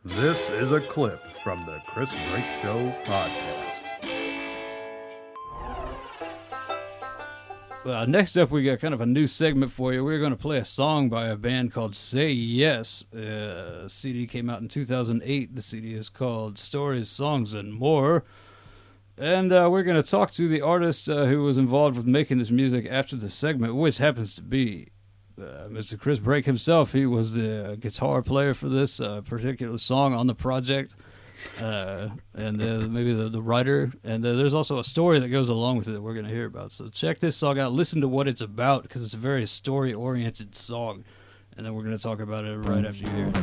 This is a clip from the Chris Brake Show podcast. Next up, we got kind of a new segment for you. We're going to play a song by a band called Say Yes. CD came out in 2008. The CD is called Stories, Songs, and More. And we're going to talk to the artist who was involved with making this music after the segment, which happens to be Mr. Chris Brake himself. He was the guitar player for this particular song on the project, and maybe the writer. And there's also a story that goes along with it that we're going to hear about. So check this song out. Listen to what it's about, because it's a very story-oriented song. And then we're going to talk about it right after you hear it.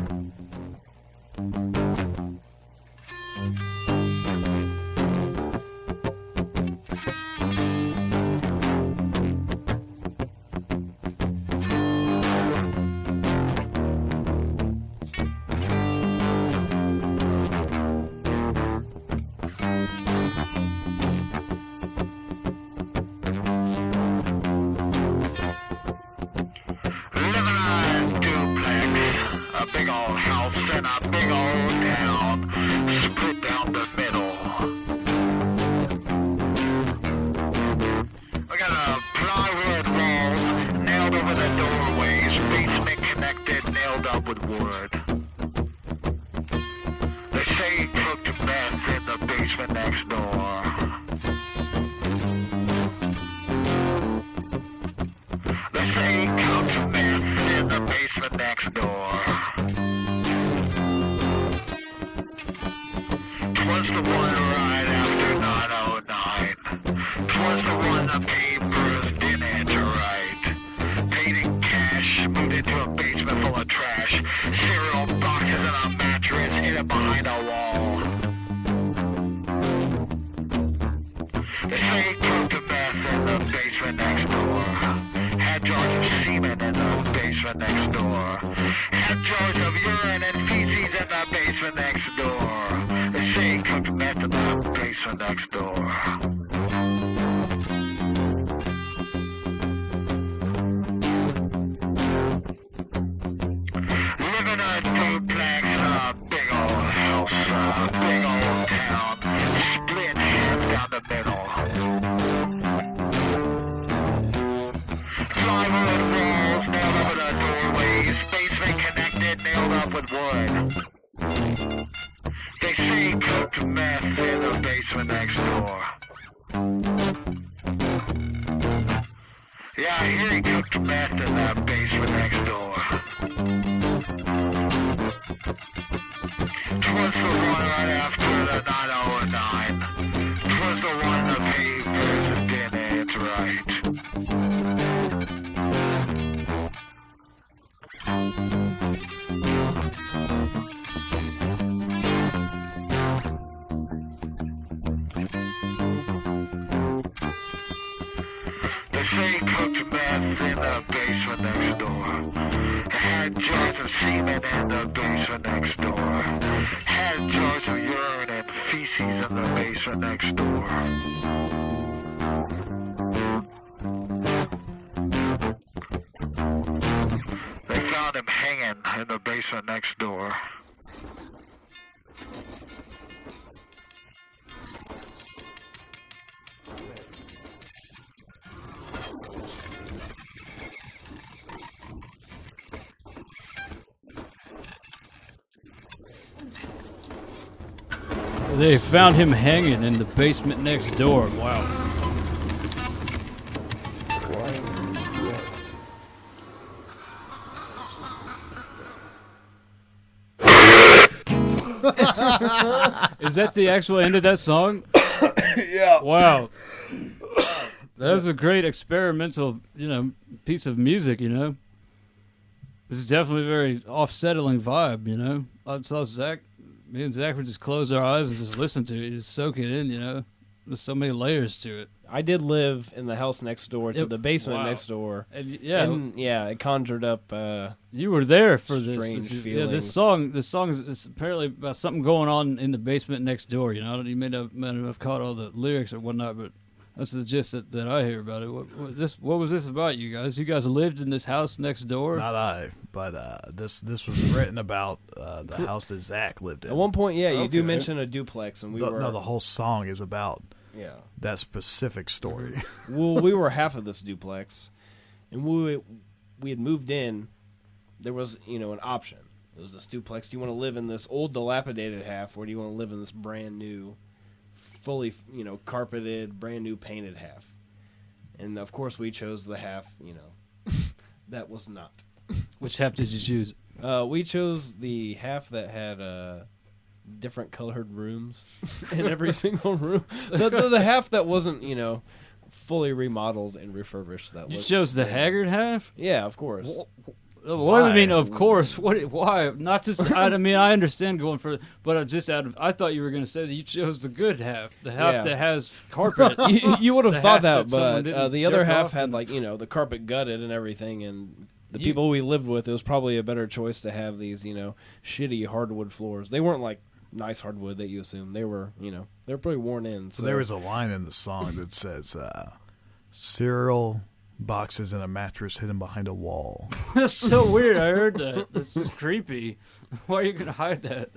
Big old house in a big old town, split down the middle. We got plywood walls nailed over the doorways, basement connected, nailed up with wood. They say he cooked meth in the basement next door. They say he cooked meth in the basement next door. Twas the one right after 909. Twas the one the papers didn't write. Paid in cash, moved into a basement full of trash. Cereal boxes and a mattress hidden behind a wall. They say he cooked meth in the basement next door. Had jars of semen in the basement next door. Had jars of urine and feces in the basement next door. They say he cooked meth in the basement next door. Live in a duplex, a big old house, a big old town, split hands down the middle. Plywood walls nailed over the doorways, basement connected, nailed up with wood. They say he cooked meth in the basement next door. Yeah, I hear he cooked meth in the basement next door. Twas the one right after the 909. Twas the one the papers didn't write. They say he cooked meth in the basement next door. Had jars of semen in the basement next door. Had jars of urine and feces in the basement next door. They found him hanging in the basement next door. They found him hanging in the basement next door. Wow. Is that the actual end of that song? Yeah. Wow. That was a great experimental, piece of music, This is definitely a very off-settling vibe, I saw Zach. Me and Zach would just close our eyes and just listen to it, just soak it in, There's so many layers to it. I did live in the house next door to the basement next door. And, it conjured up you were there for this. strange Yeah, feelings. this song is apparently about something going on in the basement next door. You may not have caught all the lyrics or whatnot, but That's the gist that I hear about it. What was this about, you guys? You guys lived in this house next door? Not I, but this was written about the house that Zach lived in. At one point, yeah, you Okay. do mention a duplex, and the whole song is about yeah. that specific story. Well, we were half of this duplex, and we had moved in. There was, an option. It was this duplex. Do you want to live in this old, dilapidated half, or do you want to live in this brand new, fully, carpeted, brand new painted half? And of course, we chose the half, that was not. Which half did you choose? We chose the half that had different colored rooms in every single room. The half that wasn't, fully remodeled and refurbished. You chose the haggard half? Yeah, of course. What do you mean, of course? Why? Not just. I understand going for, but just I thought you were going to say that you chose the good half, the half that has carpet. you would have The thought half that, someone but didn't the other jerk half off had and- the carpet gutted and everything, and the people we lived with, it was probably a better choice to have these shitty hardwood floors. They weren't like nice hardwood that you assume. They were they were pretty worn in. So there was a line in the song that says, cereal boxes and a mattress hidden behind a wall. That's so weird. I heard that. That's just creepy. Why are you going to hide that?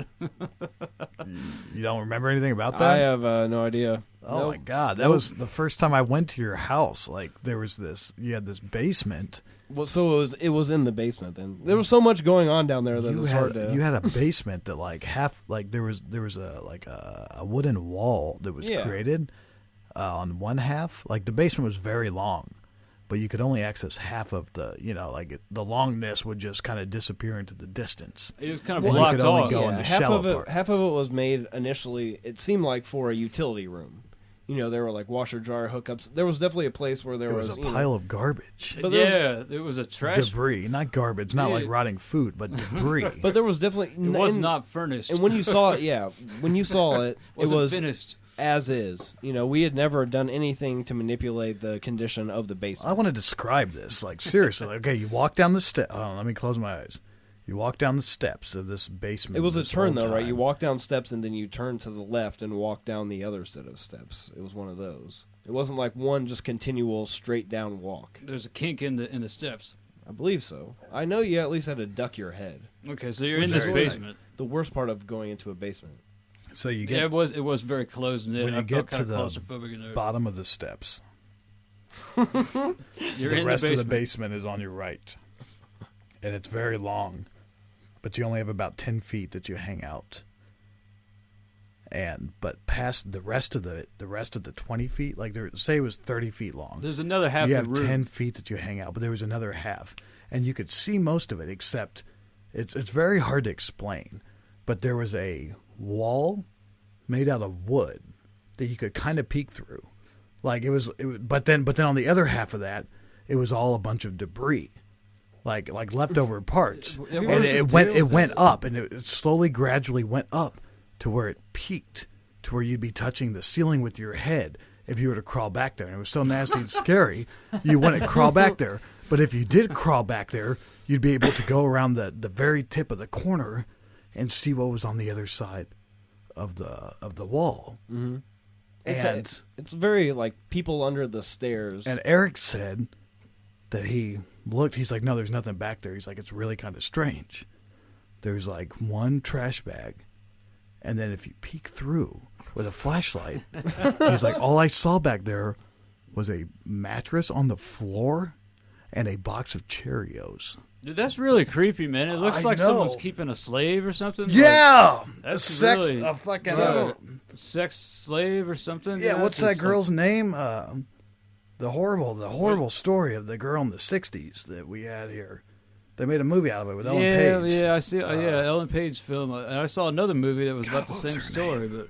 You don't remember anything about I that? have no idea. Oh my God. That was the first time I went to your house. Like you had this basement. Well, so it was in the basement. Then there was so much going on down there that it was hard to. You had a basement that there was a wooden wall that was created on one half. Like the basement was very long, but you could only access half of the the longness would just kind of disappear into the distance. It was kind of Then you blocked could only off. go in the shallow part. Half of it was made initially. It seemed like for a utility room. There were like washer dryer hookups. There was definitely a place where there was a pile of garbage. But it was a trash. Debris, not garbage, not like rotting food, but debris. But there was definitely It was not furnished. And when you saw it, it was finished. as is. We had never done anything to manipulate the condition of the basement. I want to describe this. Like, seriously. Okay, you walk down the steps. Oh, let me close my eyes. You walk down the steps of this basement. It was a this turn, whole though, right? time. You walk down steps, and then you turn to the left and walk down the other set of steps. It was one of those. It wasn't like one just continual straight down walk. There's a kink in the steps. I believe so. I know you at least had to duck your head. Okay, so you're in this Very basement. The worst part of going into a basement. So you get Yeah, it was very closed knit. when I you felt get to kind the of claustrophobic in there. bottom of the steps. You're The in rest the of the basement. basement is on your right, and it's very long, but you only have about 10 feet that you hang out. But past the rest of the 20 feet, like say it was 30 feet long. There's another half You of have the room. 10 feet that you hang out, but there was another half, and you could see most of it. Except it's very hard to explain, but there was a wall made out of wood that you could kind of peek through. Like but then on the other half of that, it was all a bunch of debris, like leftover parts, and it went up, and it slowly, gradually went up to where it peaked, to where you'd be touching the ceiling with your head if you were to crawl back there. And it was so nasty and scary, you wouldn't crawl back there. But if you did crawl back there, you'd be able to go around the very tip of the corner and see what was on the other side of the wall. Mm-hmm. And it's very like people under the stairs. And Eric said that he looked. He's like, no, there's nothing back there. He's like, it's really kind of strange. There's like one trash bag, and then if you peek through with a flashlight, he's like, all I saw back there was a mattress on the floor and a box of Cheerios. Dude, that's really creepy, man. It looks I like know. someone's keeping a slave or something. Yeah, that's a really fucking. sex slave or something. Yeah, what's that It's girl's name? The horrible story of the girl in the '60s that we had here. They made a movie out of it with Ellen Page. Yeah, I see. Ellen Page film. And I saw another movie that was about the what was same her story, but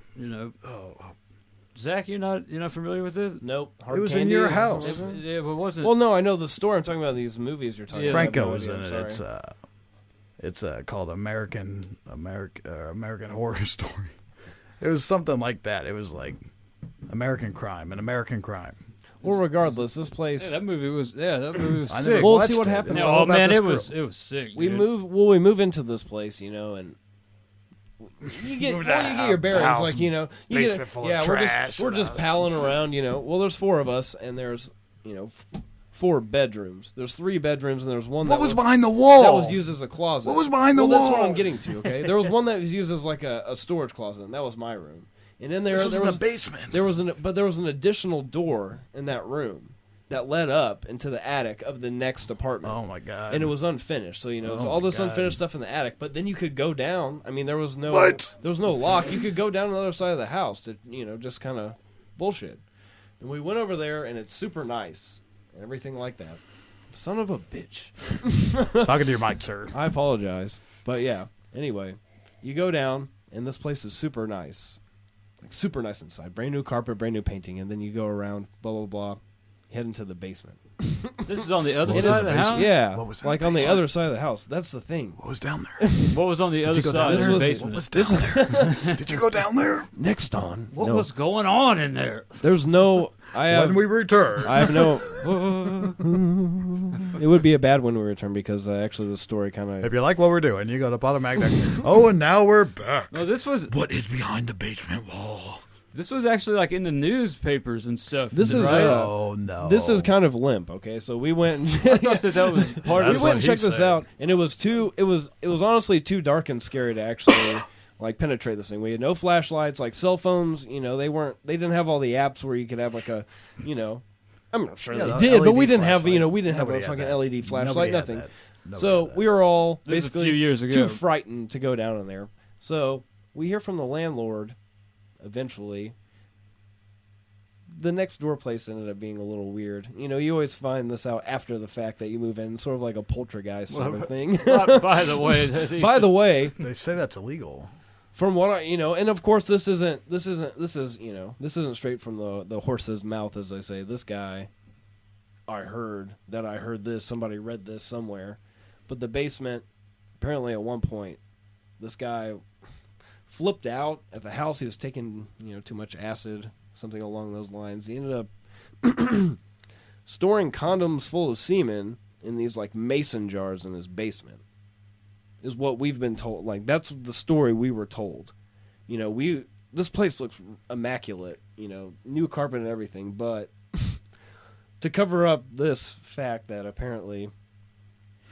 Zach, you're not familiar with this? Nope. It was in your house. Yeah, but wasn't? Well, no, I know the story. I'm talking about these movies you're talking about. Franco I have no was idea, in I'm it. sorry. It's called American Horror Story. It was something like that. It was like an American crime. Well, regardless, this place. that movie was. Yeah, that movie was I sick. never We'll watched see what it. happens. It's all Oh about man, this it girl. was sick. We dude. move into this place, and you get Move well, that you get your bearings, house like, you know, you basement get, full of yeah, trash we're and just a- palling around, you know. Well, there's 4 of us, and there's, you know, 4 bedrooms. There's 3 bedrooms, and there's one What that was behind the wall? that was used as a closet. What was behind the Well, that's wall? what I'm getting to. Okay, there was one that was used as like a storage closet, and that was my room. And in there, This was there in was the basement. there was an additional door in that room that led up into the attic of the next apartment. Oh my god! And it was unfinished, so you know, it's Oh all my this God. unfinished stuff in the attic. But then you could go down. I mean, there was no What? lock. You could go down the other side of the house to, you know, just kind of bullshit. And we went over there, and it's super nice and everything like that. Son of a bitch. Talking to your mic, sir. I apologize, but yeah. Anyway, you go down, and this place is super nice, like super nice inside. Brand new carpet, brand new painting, and then you go around, blah blah blah, head into the basement. This is on the other What side was of the the house? basement? Yeah, What was in like the on the basement? other side of the house. That's the thing. What was down there? What was on the Did other you go down side of there? the This basement? What was down there? Did you go down there? Next on. What no, was going on in there? There's no. I have. When we return. I have no. It would be a bad when we return because actually the story kind of. If you like what we're doing, you go to Potomac. Oh, and now we're back. No, this was What is behind the basement wall? actually like in the newspapers and stuff. This is right? Oh no! This is kind of limp. Okay, so we went. I thought that was part We of That's went what and checked he this said. out, and it was honestly too dark and scary to actually like penetrate this thing. We had no flashlights, like cell phones. You know, they didn't have all the apps where you could have like a, you know, I'm not sure Yeah, they the did, but LED we didn't have, you know, flashlight. we didn't Nobody have a had fucking that. LED flashlight, Nobody had nothing. that. Nobody So had that. we were all This was a basically few years ago. too frightened to go down in there. So we hear from the landlord eventually. The next door place ended up being a little weird. You know, you always find this out after the fact that you move in, sort of like a poltergeist sort of thing. By the way, By the way, They say that's illegal. from what I, you know, and of course this is straight from the horse's mouth, as they say. This guy, I heard this, somebody read this somewhere, but the basement, apparently at one point, this guy flipped out at the house. He was taking, you know, too much acid, something along those lines. He ended up storing condoms full of semen in these like mason jars in his basement. Is what we've been told. Like, that's the story we were told. You know, this place looks immaculate, you know, new carpet and everything, but to cover up this fact that apparently,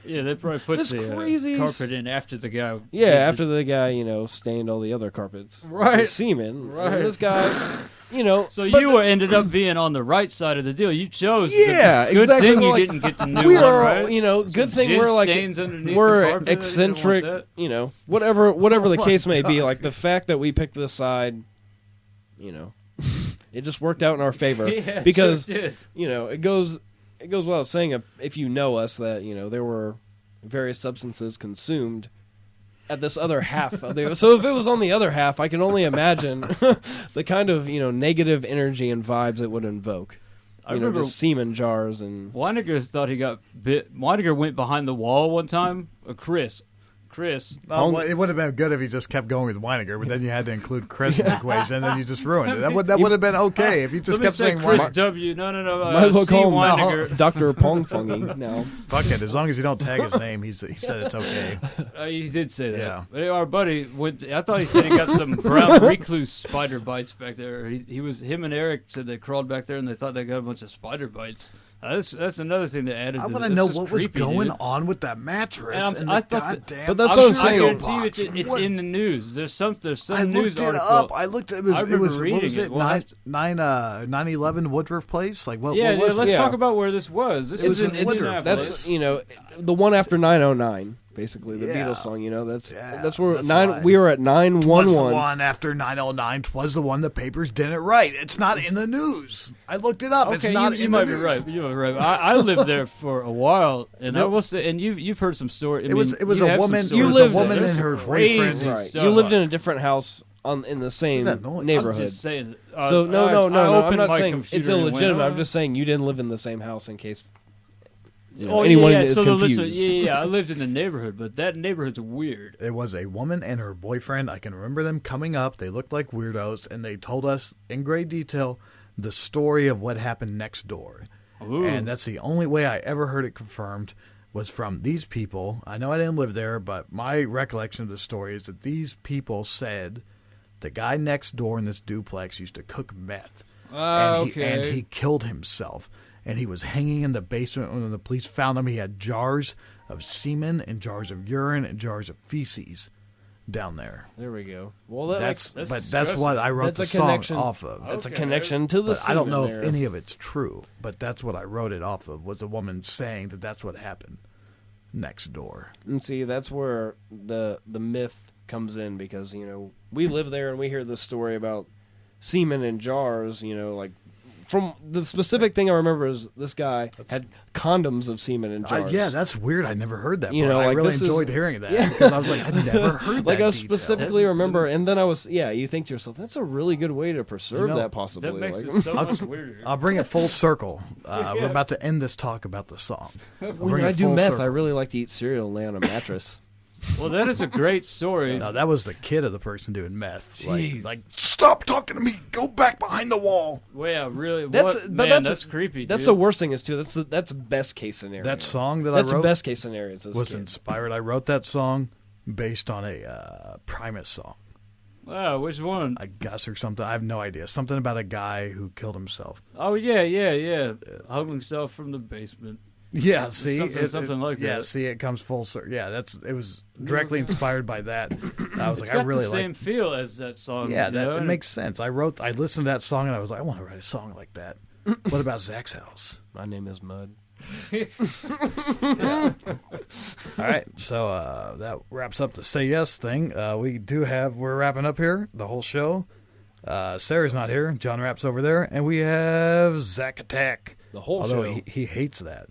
yeah, they probably put This the crazy carpet in after the guy. yeah, did after the guy, you know, stained all the other carpets Right. with semen, Right. and this guy, you know, So but you ended up being on the right side of the deal. You chose. Yeah, the good exactly. thing you Like, didn't get the new we one, are, right? you know, Some good thing jizz we're like stains underneath we're the carpet. I didn't eccentric, want that. you know, whatever the my case may be. God. Like the fact that we picked this side, you know, it just worked out in our favor Yeah, because sure did. you know it goes without saying if you know us that you know there were various substances consumed at this other half of the, so if it was on the other half, I can only imagine the kind of, you know, negative energy and vibes it would invoke. I You know, remember just semen jars and Weininger thought he got bit. Weininger went behind the wall one time. Chris. Well, it would have been good if you just kept going with Weiniger, but then you had to include Chris in the equation, and then you just ruined it. That would have been okay if you just Let me kept say saying Chris Weiniger. W. No. might as well C. call him Weininger. Dr. Pong Fungy now. Fuck it, as long as you don't tag his name, he said it's okay. He did say that. Yeah. But our buddy went. I thought he said he got some brown recluse spider bites back there. Him and Eric said they crawled back there and they thought they got a bunch of spider bites. That's another thing that added. I to want to this. know This is what was creepy, going dude. on with that mattress And and I the thought that- goddamn but that's I'm what I'm sure- saying. I guarantee you box. it's What- in the news. There's some I news looked it article. up. I looked at it. I It remember was what reading was it. it? We'll have to- 9/11 Woodruff Place. Like what? Yeah, what was let's it? talk about where this was. This It was is in in Woodruff. Indianapolis. That's, you know, the one after 909, basically the Yeah. Beatles song. You know, that's where that's why. we were at Was the 911. one after 9/09 was the one the papers didn't write. It's not in the news. I looked it up. It's Okay, not you in might the be news. right. You might be right. I lived there for a while, and I Nope. will say, and you've heard some stories. It was you a have some woman. It stories. was lived a woman there. and her Crazy boyfriend. Right. stuff. You lived in a different house in the same that noise? I'm neighborhood. just saying. So no, I'm opened not my saying computer it's and went, illegitimate. I'm "Oh." just saying you didn't live in the same house in case Oh, anyone yeah, is so confused. I lived in the neighborhood, but that neighborhood's weird. It was a woman and her boyfriend. I can remember them coming up. They looked like weirdos, and they told us in great detail the story of what happened next door. Ooh. And that's the only way I ever heard it confirmed. was from these people. I know I didn't live there, but my recollection of the story is that these people said the guy next door in this duplex used to cook meth. And he killed himself. And he was hanging in the basement. When the police found him, he had jars of semen and jars of urine and jars of feces down there. There we go. Well, that's what I wrote the song off of. That's a connection to the I don't know there. if any of it's true, but that's what I wrote it off of, was a woman saying that that's what happened next door. And see, that's where the myth comes in, because, you know, we live there and we hear this story about semen in jars, you know, like, from the specific thing I remember is this guy had condoms of semen in jars. Yeah, that's weird. I never heard that. You know, I like, really enjoyed hearing that, because I was like, I never heard that. Like, I detail. specifically remember, and then I was, you think to yourself, that's a really good way to preserve that possibility. That makes it so much weirder. I'll bring it full circle. We're about to end this talk about the song. When I do meth, I really like to eat cereal and lay on a mattress. Well, that is a great story. No, that was the kid of the person doing meth. Jeez. Like, stop talking to me. Go back behind the wall. Well, yeah, really. That's creepy. That's dude. the worst thing is too. That's best case scenario. That song that that's I wrote best case scenario. was inspired. I wrote that song based on a Primus song, Wow, which one? I guess, or something. I have no idea. Something about a guy who killed himself. Oh, yeah. Hung himself from the basement. Yeah, see, something like that. Yeah, see, it comes full circle. Yeah, it was directly inspired by that. I was It's like, got I really the same feel as that song. Yeah, you know? it makes sense. I listened to that song and I was like, I want to write a song like that. What about Zach's house? My name is Mud. All right, so that wraps up the Say Yes thing. We're wrapping up here, the whole show. Sarah's not here. John Rapp's over there. And we have Zach Attack. The whole Although show. he hates that.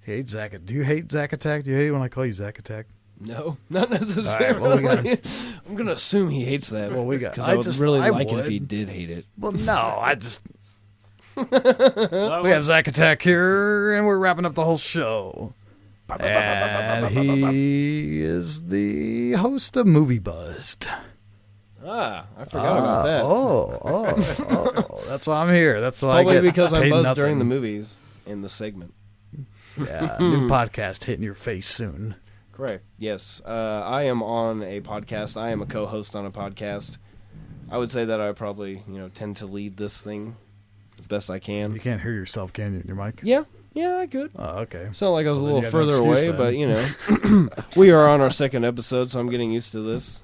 He hates Zach. Do you hate Zach Attack? Do you hate it when I call you Zach Attack? No, not necessarily. All right, I'm gonna assume he hates that. Well, we got. because I would really like it if he did hate it. Well, no, I just. We have Zach Attack here, and we're wrapping up the whole show. And he is the host of Movie Buzzed. I forgot about that. Oh, that's why I'm here. That's why Probably I get because I'm paid buzzed nothing. during the movies in the segment. Yeah, new podcast hitting your face soon. Correct. Yes. I am on a podcast. I am a co-host on a podcast. I would say that I probably, tend to lead this thing as best I can. You can't hear yourself, can you, in your mic? Yeah, I could. Oh, okay. Sound like I was a Well, little then you further have no away, excuse but, we are on our second episode, so I'm getting used to this.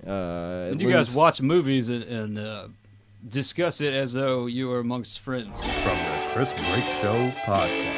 And you guys watch movies and discuss it as though you were amongst friends. From the Chris Break Show podcast.